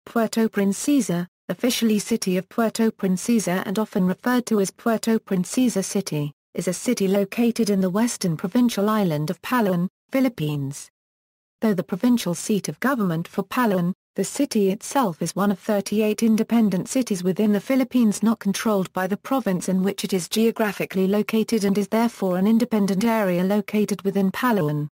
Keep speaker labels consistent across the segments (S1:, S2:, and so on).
S1: Puerto Princesa, officially City of Puerto Princesa and often referred to as Puerto Princesa City, is a city located in the western provincial island of Palawan, Philippines. Though the provincial seat of government for Palawan, the city itself is one of 38 independent cities within the Philippines not controlled by the province in which it is geographically located and is therefore an independent area located within Palawan.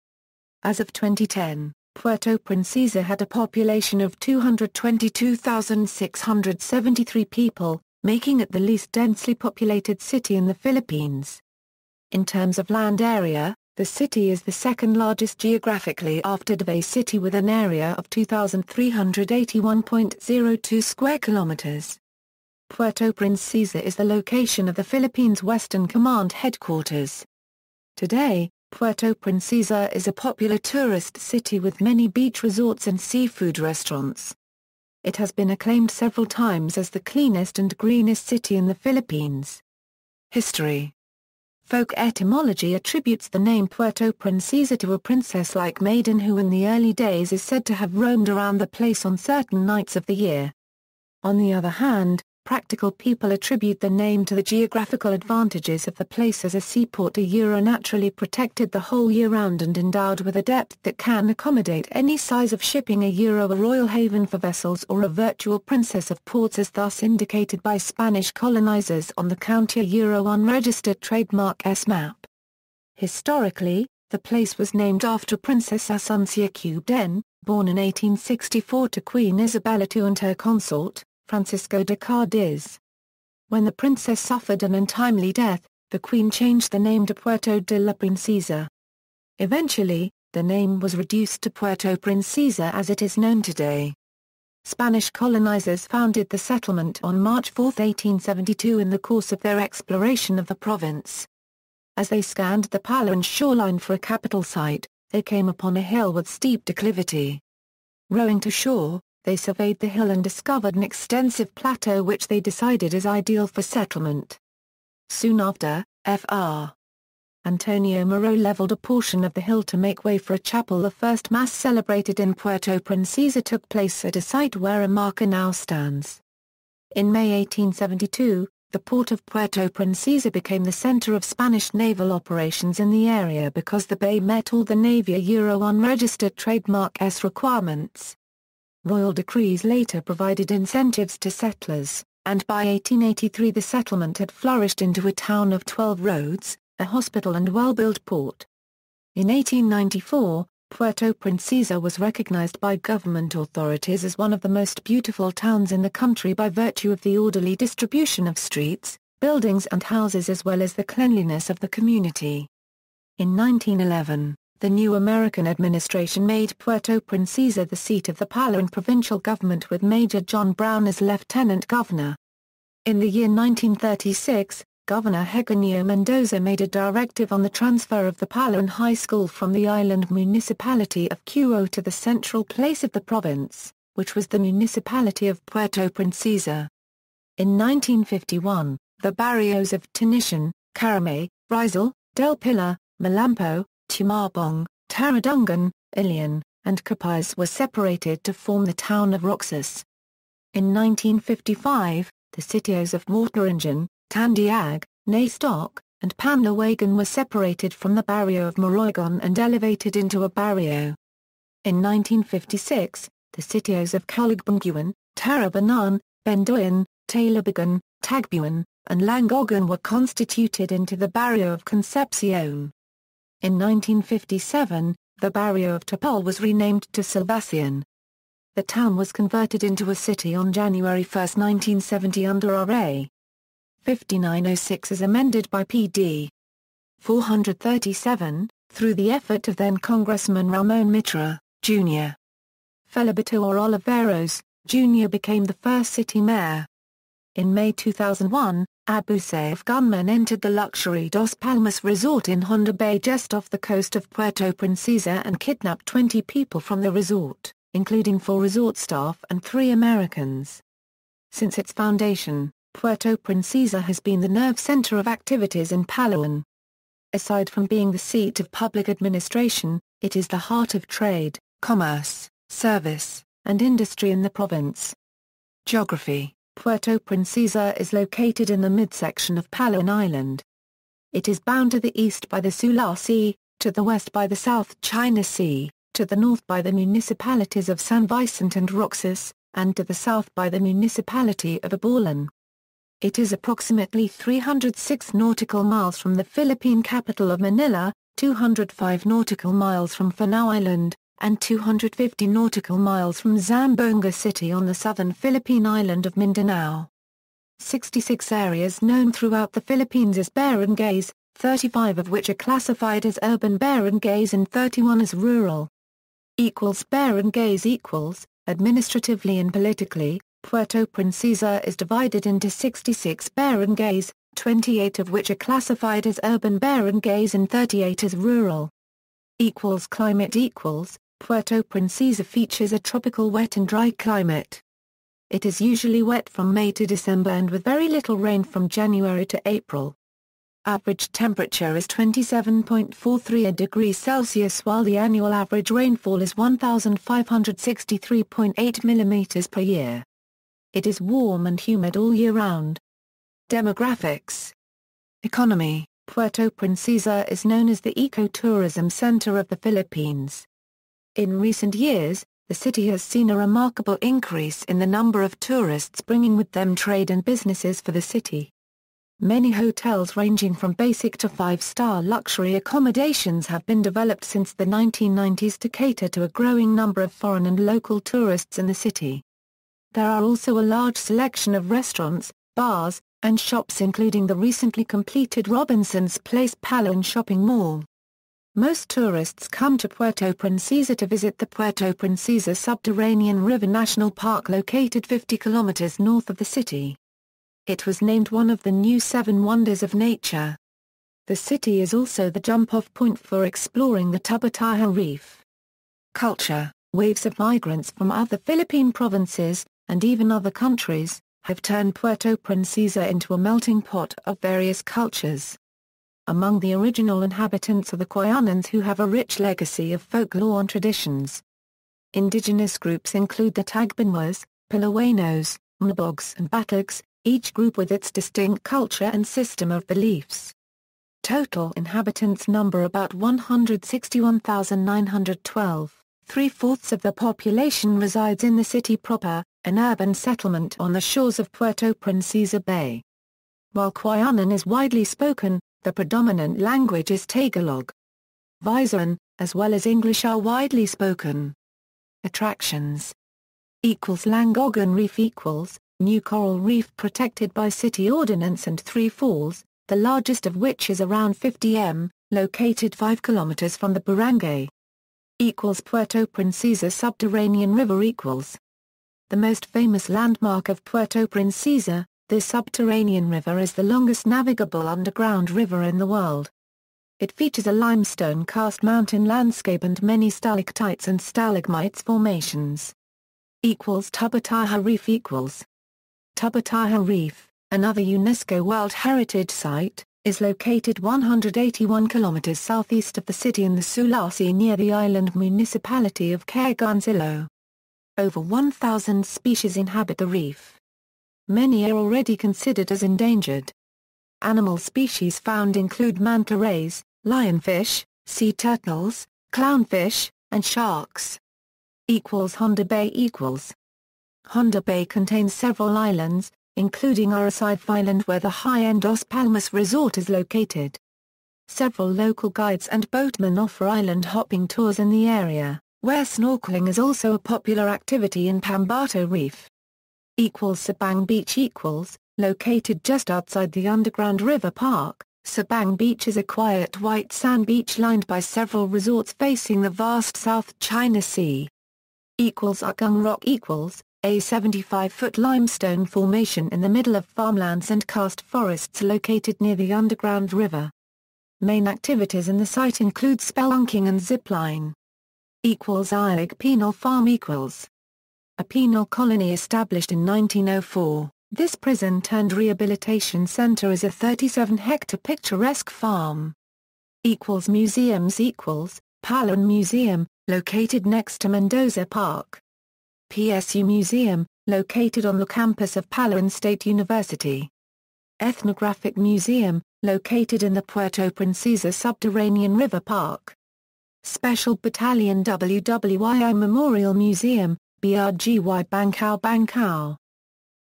S1: As of 2010, Puerto Princesa had a population of 222,673 people, making it the least densely populated city in the Philippines. In terms of land area, the city is the second largest geographically after Davao City with an area of 2,381.02 square kilometers. Puerto Princesa is the location of the Philippines Western Command headquarters. Today, Puerto Princesa is a popular tourist city with many beach resorts and seafood restaurants. It has been acclaimed several times as the cleanest and greenest city in the Philippines. History. Folk etymology attributes the name Puerto Princesa to a princess-like maiden who in the early days is said to have roamed around the place on certain nights of the year. On the other hand, practical people attribute the name to the geographical advantages of the place as a seaport naturally protected the whole year round and endowed with a depth that can accommodate any size of shipping a royal haven for vessels or a virtual princess of ports as thus indicated by Spanish colonizers on the county unregistered trademark S map. Historically, the place was named after Princess Asuncia Cubden, born in 1864 to Queen Isabella II and her consort, Francisco de Cádiz. When the princess suffered an untimely death, the queen changed the name to Puerto de la Princesa. Eventually, the name was reduced to Puerto Princesa as it is known today. Spanish colonizers founded the settlement on March 4, 1872 in the course of their exploration of the province. As they scanned the Palawan shoreline for a capital site, they came upon a hill with steep declivity. Rowing to shore, they surveyed the hill and discovered an extensive plateau which they decided is ideal for settlement. Soon after, Fr. Antonio Moreau leveled a portion of the hill to make way for a chapel. The first mass celebrated in Puerto Princesa took place at a site where a marker now stands. In May 1872, the port of Puerto Princesa became the center of Spanish naval operations in the area because the bay met all the Navy unregistered trademark S requirements. Royal decrees later provided incentives to settlers, and by 1883 the settlement had flourished into a town of 12 roads, a hospital and well-built port. In 1894, Puerto Princesa was recognized by government authorities as one of the most beautiful towns in the country by virtue of the orderly distribution of streets, buildings and houses as well as the cleanliness of the community. In 1911, the new American administration made Puerto Princesa the seat of the Palawan provincial government with Major John Brown as lieutenant governor. In the year 1936, Governor Eugenio Mendoza made a directive on the transfer of the Palawan High School from the island municipality of Cuo to the central place of the province, which was the municipality of Puerto Princesa. In 1951, the barrios of Tinition, Caramay, Rizal, Del Pilar, Malampo, Tumabong, Taradungan, Ilian, and Capais were separated to form the town of Roxas. In 1955, the sitios of Mortarangan, Tandiag, Nastock, and Panlawagan were separated from the barrio of Moroygon and elevated into a barrio. In 1956, the sitios of Calugbanguan, Tarabanan, Bendoyan, Taylobagan, Tagbuan, and Langogan were constituted into the barrio of Concepcion. In 1957, the barrio of Tapal was renamed to Salvacion. The town was converted into a city on January 1, 1970 under R.A. 5906 as amended by P.D. 437, through the effort of then-Congressman Ramon Mitra, Jr. Feliberto Oliveros, Jr. became the first city mayor. In May 2001, Abu Sayyaf gunmen entered the luxury Dos Palmas resort in Honda Bay just off the coast of Puerto Princesa and kidnapped 20 people from the resort, including 4 resort staff and 3 Americans. Since its foundation, Puerto Princesa has been the nerve center of activities in Palawan. Aside from being the seat of public administration, it is the heart of trade, commerce, service, and industry in the province. Geography: Puerto Princesa is located in the midsection of Palawan Island. It is bound to the east by the Sulawesi, to the west by the South China Sea, to the north by the municipalities of San Vicente and Roxas, and to the south by the municipality of Abalan. It is approximately 306 nautical miles from the Philippine capital of Manila, 205 nautical miles from Fanao Island, and 250 nautical miles from Zamboanga City on the southern Philippine island of Mindanao. 66 areas known throughout the Philippines as barangays, 35 of which are classified as urban barangays and 31 as rural. Barangays administratively and politically, Puerto Princesa is divided into 66 barangays, 28 of which are classified as urban barangays and 38 as rural. Climate Puerto Princesa features a tropical wet and dry climate. It is usually wet from May to December and with very little rain from January to April. Average temperature is 27.43 degrees Celsius while the annual average rainfall is 1,563.8 millimeters per year. It is warm and humid all year round. Demographics. Economy: Puerto Princesa is known as the ecotourism center of the Philippines. In recent years, the city has seen a remarkable increase in the number of tourists bringing with them trade and businesses for the city. Many hotels ranging from basic to five-star luxury accommodations have been developed since the 1990s to cater to a growing number of foreign and local tourists in the city. There are also a large selection of restaurants, bars, and shops including the recently completed Robinson's Place Palawan shopping mall. Most tourists come to Puerto Princesa to visit the Puerto Princesa Subterranean River National Park located 50 kilometers north of the city. It was named one of the new 7 Wonders of Nature. The city is also the jump-off point for exploring the Tubataha Reef. Culture: waves of migrants from other Philippine provinces, and even other countries, have turned Puerto Princesa into a melting pot of various cultures. Among the original inhabitants are the Quayanans, who have a rich legacy of folklore and traditions. Indigenous groups include the Tagbanwas, Palawanos, Mnabogs and Batugs, each group with its distinct culture and system of beliefs. Total inhabitants number about 161,912. 3/4 of the population resides in the city proper, an urban settlement on the shores of Puerto Princesa Bay. While Quayanan is widely spoken, the predominant language is Tagalog. Visayan, as well as English, are widely spoken. Attractions: Langogan Reef new coral reef protected by city ordinance and 3 falls, the largest of which is around 50 m, located 5 kilometers from the barangay. Puerto Princesa Subterranean River The most famous landmark of Puerto Princesa, this subterranean river is the longest navigable underground river in the world. It features a limestone karst mountain landscape and many stalactites and stalagmites formations. Tubataha Reef Tubataha Reef, another UNESCO World Heritage Site, is located 181 kilometers southeast of the city in the Sulawesi near the island municipality of Cagansilo. Over 1,000 species inhabit the reef. Many are already considered as endangered. Animal species found include manta rays, lionfish, sea turtles, clownfish, and sharks. Honda Bay Honda Bay contains several islands, including Arrecife Island where the high-end Dos Palmas Resort is located. Several local guides and boatmen offer island hopping tours in the area, where snorkeling is also a popular activity in Pambato Reef. Sabang Beach located just outside the underground river park, Sabang Beach is a quiet white sand beach lined by several resorts facing the vast South China Sea. Ugung Rock a 75-foot limestone formation in the middle of farmlands and karst forests located near the underground river. Main activities in the site include spelunking and zipline. Iig Penal Farm A penal colony established in 1904, this prison-turned-rehabilitation center is a 37-hectare picturesque farm. Museums Palawan Museum, located next to Mendoza Park. PSU Museum, located on the campus of Palawan State University. Ethnographic Museum, located in the Puerto Princesa Subterranean River Park. Special Battalion WWII Memorial Museum, BRGY Bangkao.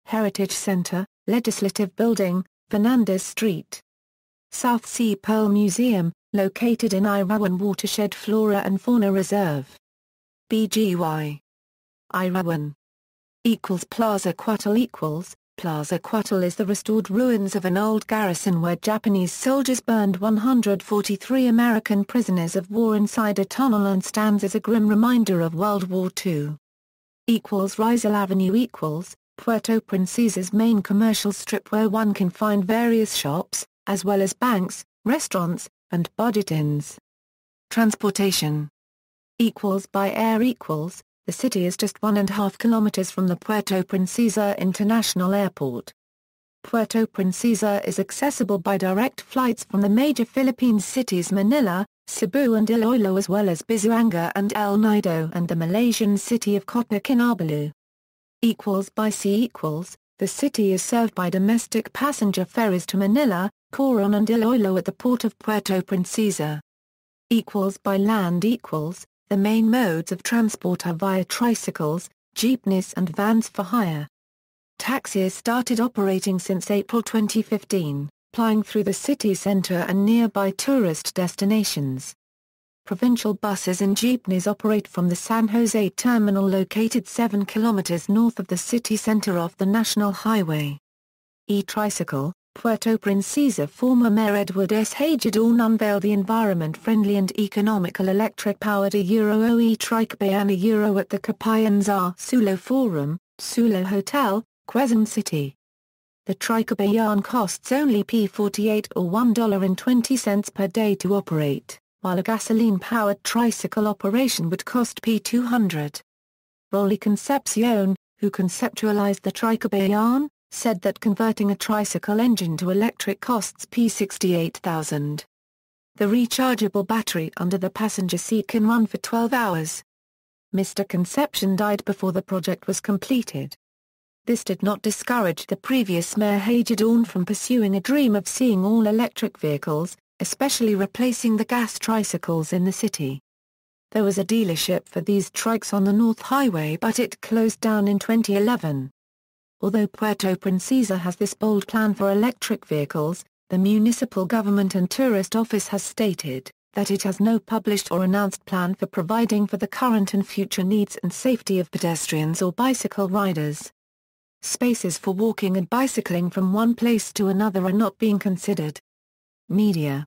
S1: Heritage Center, Legislative Building, Fernandez Street. South Sea Pearl Museum, located in Irawan Watershed Flora and Fauna Reserve. BGY. Irawan. Plaza Quattle Plaza Quattle is the restored ruins of an old garrison where Japanese soldiers burned 143 American prisoners of war inside a tunnel and stands as a grim reminder of World War II. Rizal Avenue Puerto Princesa's main commercial strip where one can find various shops, as well as banks, restaurants, and budget inns. Transportation. By air the city is just 1.5 kilometers from the Puerto Princesa International Airport. Puerto Princesa is accessible by direct flights from the major Philippines cities Manila, Cebu and Iloilo as well as Busuanga and El Nido and the Malaysian city of Kota Kinabalu. By sea the city is served by domestic passenger ferries to Manila, Coron and Iloilo at the port of Puerto Princesa. By land the main modes of transport are via tricycles, jeepneys and vans for hire. Taxis started operating since April 2015, plying through the city centre and nearby tourist destinations. Provincial buses and jeepneys operate from the San Jose terminal located 7 kilometers north of the city centre off the National Highway. E-Tricycle, Puerto Princesa former Mayor Edward S. Hagedorn unveiled the environment-friendly and economical electric-powered Euro e-Trikebayan Euro at the Kapayanzar Sulo Forum, Sulo Hotel, Quezon City. The Trikebayan costs only P48 or $1.20 per day to operate, while a gasoline-powered tricycle operation would cost P200. Rolly Concepcion, who conceptualized the Trikebayan, said that converting a tricycle engine to electric costs P68,000. The rechargeable battery under the passenger seat can run for 12 hours. Mr. Concepcion died before the project was completed. This did not discourage the previous Mayor Hagedorn from pursuing a dream of seeing all electric vehicles, especially replacing the gas tricycles in the city. There was a dealership for these trikes on the North Highway but it closed down in 2011. Although Puerto Princesa has this bold plan for electric vehicles, the municipal government and tourist office has stated that it has no published or announced plan for providing for the current and future needs and safety of pedestrians or bicycle riders. Spaces for walking and bicycling from one place to another are not being considered. Media.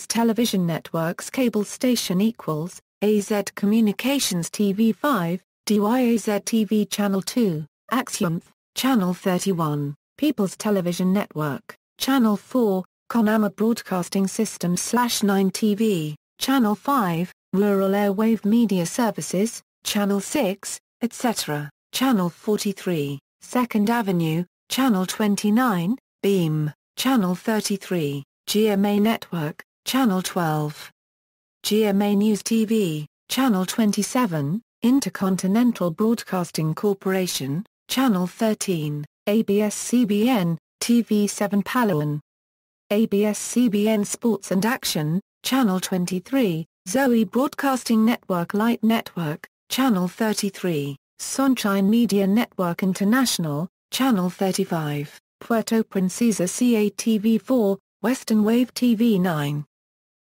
S1: Television networks cable station AZ Communications TV5, DYAZ TV Channel 2. Axiom, Channel 31, People's Television Network, Channel 4, Conama Broadcasting System /9 TV, Channel 5, Rural Airwave Media Services, Channel 6, etc., Channel 43, 2nd Avenue, Channel 29, Beam, Channel 33, GMA Network, Channel 12. GMA News TV, Channel 27, Intercontinental Broadcasting Corporation, Channel 13, ABS-CBN, TV7 Palawan. ABS-CBN Sports and Action, Channel 23, Zoe Broadcasting Network Light Network, Channel 33, Sunshine Media Network International, Channel 35, Puerto Princesa CATV4, Western Wave TV9.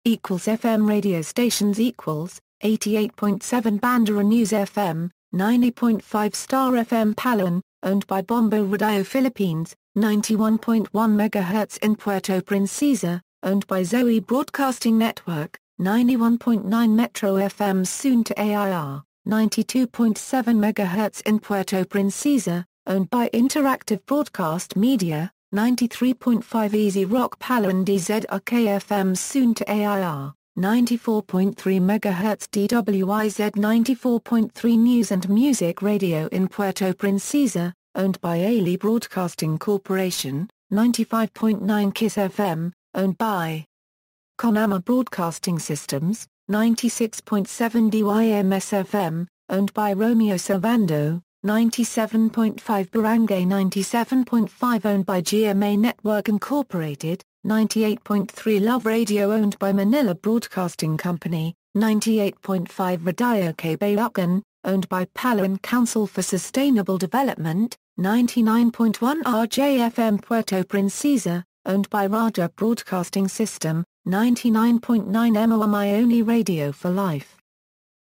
S1: FM radio stations 88.7 Bandera News FM, 90.5 Star FM Palawan, owned by Bombo Radio Philippines, 91.1 MHz in Puerto Princesa, owned by Zoe Broadcasting Network, 91.9 Metro FM soon to AIR, 92.7 MHz in Puerto Princesa, owned by Interactive Broadcast Media, 93.5 Easy Rock Palawan DZRK FM soon to AIR. 94.3 MHz DWIZ 94.3 News and Music Radio in Puerto Princesa, owned by Ali Broadcasting Corporation, 95.9 Kiss FM, owned by Conama Broadcasting Systems, 96.7 DYMS FM, owned by Romeo Salvando, 97.5 Barangay 97.5 owned by GMA Network Incorporated, 98.3 Love Radio owned by Manila Broadcasting Company, 98.5 Radio Kabayakan, owned by Palawan Council for Sustainable Development, 99.1 RJFM Puerto Princesa, owned by Raja Broadcasting System, 99.9 MOMI Only Radio for Life,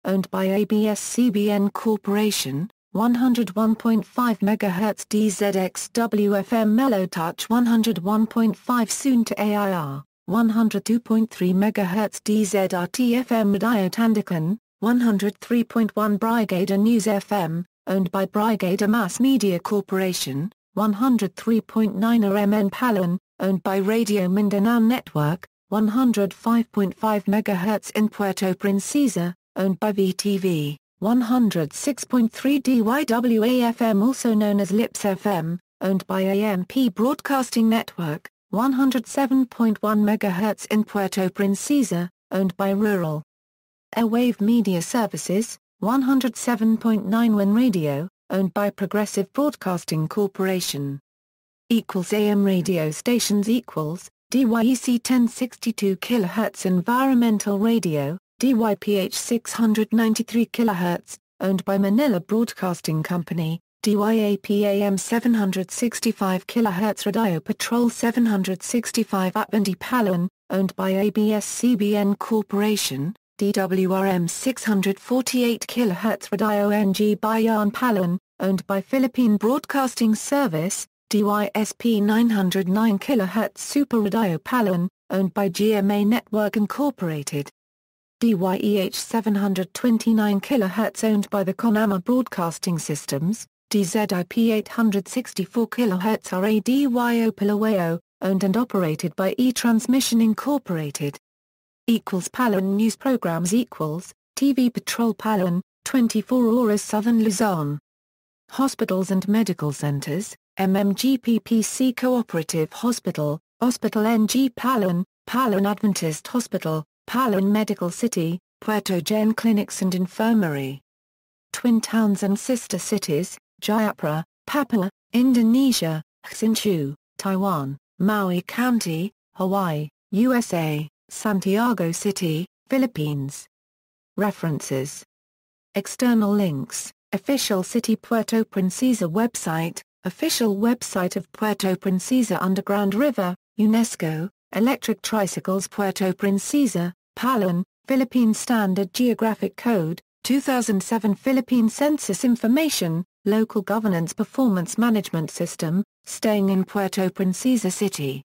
S1: owned by ABS-CBN Corporation, 101.5 MHz DZXWFM Mellowtouch 101.5 soon to AIR, 102.3 MHz DZRTFM Radio Tandakan, 103.1 Brigada News FM, owned by Brigada Mass Media Corporation, 103.9 RMN Palawan, owned by Radio Mindanao Network, 105.5 MHz in Puerto Princesa, owned by VTV, 106.3 DYWA-FM also known as Lips FM, owned by AMP Broadcasting Network, 107.1 MHz in Puerto Princesa, owned by Rural Airwave Media Services, 107.9 WIN Radio, owned by Progressive Broadcasting Corporation. AM radio stations equals, DYEC 1062 kHz Environmental Radio, DYPH 693 kHz, owned by Manila Broadcasting Company, DYAP-AM 765 kHz Radio Patrol 765 Upandi Palawan, owned by ABS-CBN Corporation, DWRM 648 kHz Radio NG Bayan Palawan, owned by Philippine Broadcasting Service, DYSP 909 kHz Super Radio Palawan, owned by GMA Network Incorporated. DYEH 729 kHz owned by the Conama Broadcasting Systems, DZIP 864 kHz RADYO Palawayo, owned and operated by E-Transmission Incorporated. Palawan News Programs TV Patrol Palawan, 24 Horas Southern Luzon. Hospitals and Medical Centers, MMGPPC Cooperative Hospital, Hospital NG Palawan, Palawan Adventist Hospital, Palawan Medical City, Puerto Gen Clinics and Infirmary. Twin towns and sister cities, Jayapura, Papua, Indonesia, Hsinchu, Taiwan, Maui County, Hawaii, USA, Santiago City, Philippines. References. External links, Official City Puerto Princesa website, Official website of Puerto Princesa Underground River, UNESCO, Electric Tricycles Puerto Princesa, Palawan, Philippine Standard Geographic Code, 2007 Philippine Census Information, Local Governance Performance Management System, Staying in Puerto Princesa City.